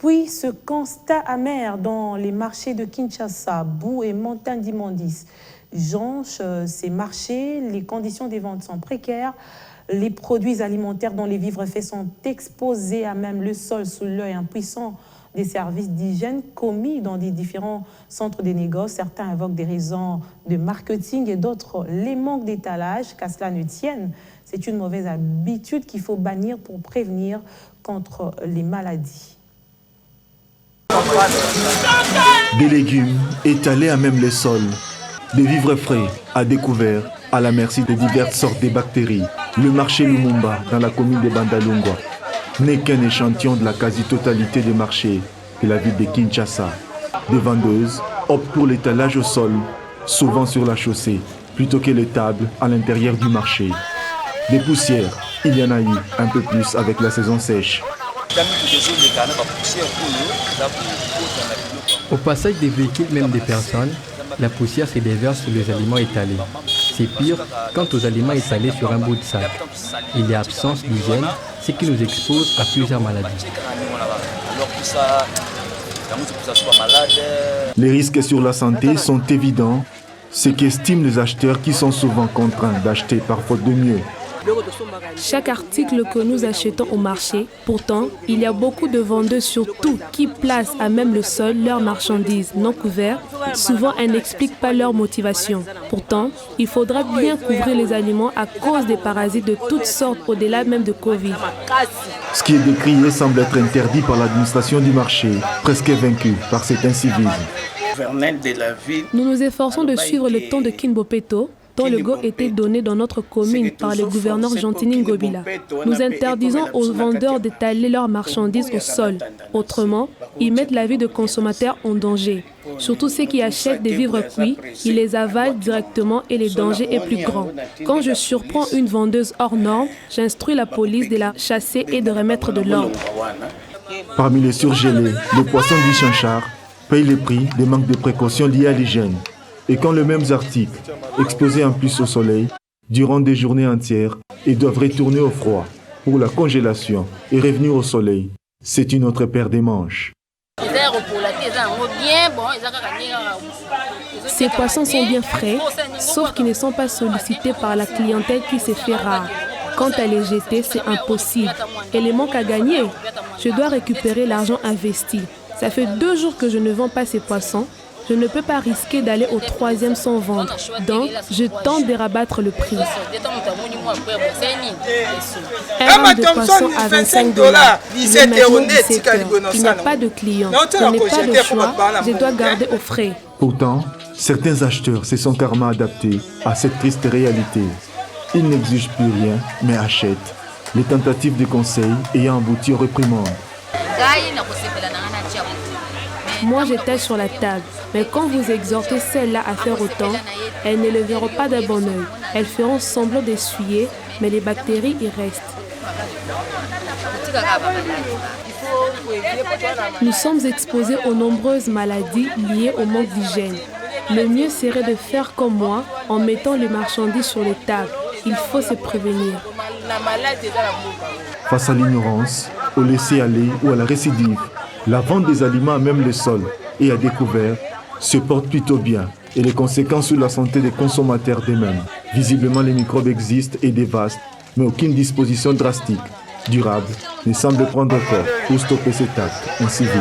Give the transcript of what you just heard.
Puis ce constat amer dans les marchés de Kinshasa, boue et montagne d'immondices jonchent ces marchés, les conditions des ventes sont précaires, les produits alimentaires dont les vivres faits sont exposés à même le sol sous l'œil impuissant des services d'hygiène commis dans des différents centres de négoce. Certains invoquent des raisons de marketing et d'autres les manques d'étalage, qu'à cela ne tienne. C'est une mauvaise habitude qu'il faut bannir pour prévenir contre les maladies. Des légumes étalés à même les sols, des vivres frais à découvert à la merci de diverses sortes de bactéries. Le marché Lumumba dans la commune de Bandalungwa n'est qu'un échantillon de la quasi-totalité des marchés de la ville de Kinshasa. Des vendeuses optent pour l'étalage au sol, souvent sur la chaussée, plutôt que les tables à l'intérieur du marché. Des poussières, il y en a eu un peu plus avec la saison sèche. Au passage des véhicules, même des personnes, la poussière se déverse sur les aliments étalés. C'est pire quant aux aliments étalés sur un bout de sac. Il y a absence d'hygiène, ce qui nous expose à plusieurs maladies. Les risques sur la santé sont évidents, ce qu'estiment les acheteurs qui sont souvent contraints d'acheter par faute de mieux. Chaque article que nous achetons au marché, pourtant, il y a beaucoup de vendeurs surtout qui placent à même le sol leurs marchandises non couvertes. Souvent, elles n'expliquent pas leur motivation. Pourtant, il faudra bien couvrir les aliments à cause des parasites de toutes sortes au-delà même de Covid. Ce qui est décrié semble être interdit par l'administration du marché, presque vaincu par cet incivisme. Nous nous efforçons de suivre le ton de Kinbopeto, dont le go était donné dans notre commune par le gouverneur Jantini Ngobila. Nous interdisons aux vendeurs d'étaler leurs marchandises au sol. Autrement, ils mettent la vie de consommateurs en danger. Surtout ceux qui achètent des vivres cuits, ils les avalent directement et le danger est plus grand. Quand je surprends une vendeuse hors norme, j'instruis la police de la chasser et de remettre de l'ordre. Parmi les surgelés, les poissons du chanchard payent le prix des manques de précautions liés à l'hygiène. Et quand les mêmes articles, exposés en plus au soleil, durant des journées entières, et doivent retourner au froid pour la congélation et revenir au soleil, c'est une autre paire de manches. Ces poissons sont bien frais, sauf qu'ils ne sont pas sollicités par la clientèle qui se fait rare. Quant à les jeter, c'est impossible. Et les manques à gagner, je dois récupérer l'argent investi. Ça fait 2 jours que je ne vends pas ces poissons. Je ne peux pas risquer d'aller au 3e sans vendre. Donc, je tente de rabattre le prix. Un rang de poisson à $25. Il est maintenant 17 heures. Il n'y a pas de clients. Je n'ai pas de choix. Je dois garder au frais. Pourtant, certains acheteurs se sont carrément adaptés à cette triste réalité. Ils n'exigent plus rien, mais achètent. Les tentatives de conseil ayant abouti aux réprimandes. Moi, j'étais sur la table. Mais quand vous exhortez celles-là à faire autant, elles ne le verront pas d'un bon œil. Elles feront semblant d'essuyer, mais les bactéries y restent. Nous sommes exposés aux nombreuses maladies liées au manque d'hygiène. Le mieux serait de faire comme moi en mettant les marchandises sur les tables. Il faut se prévenir. Face à l'ignorance, au laisser-aller ou à la récidive, la vente des aliments à même le sol et à découvert se porte plutôt bien et les conséquences sur la santé des consommateurs d'eux-mêmes. Visiblement, les microbes existent et dévastent, mais aucune disposition drastique, durable, ne semble prendre corps pour stopper cet acte incivique.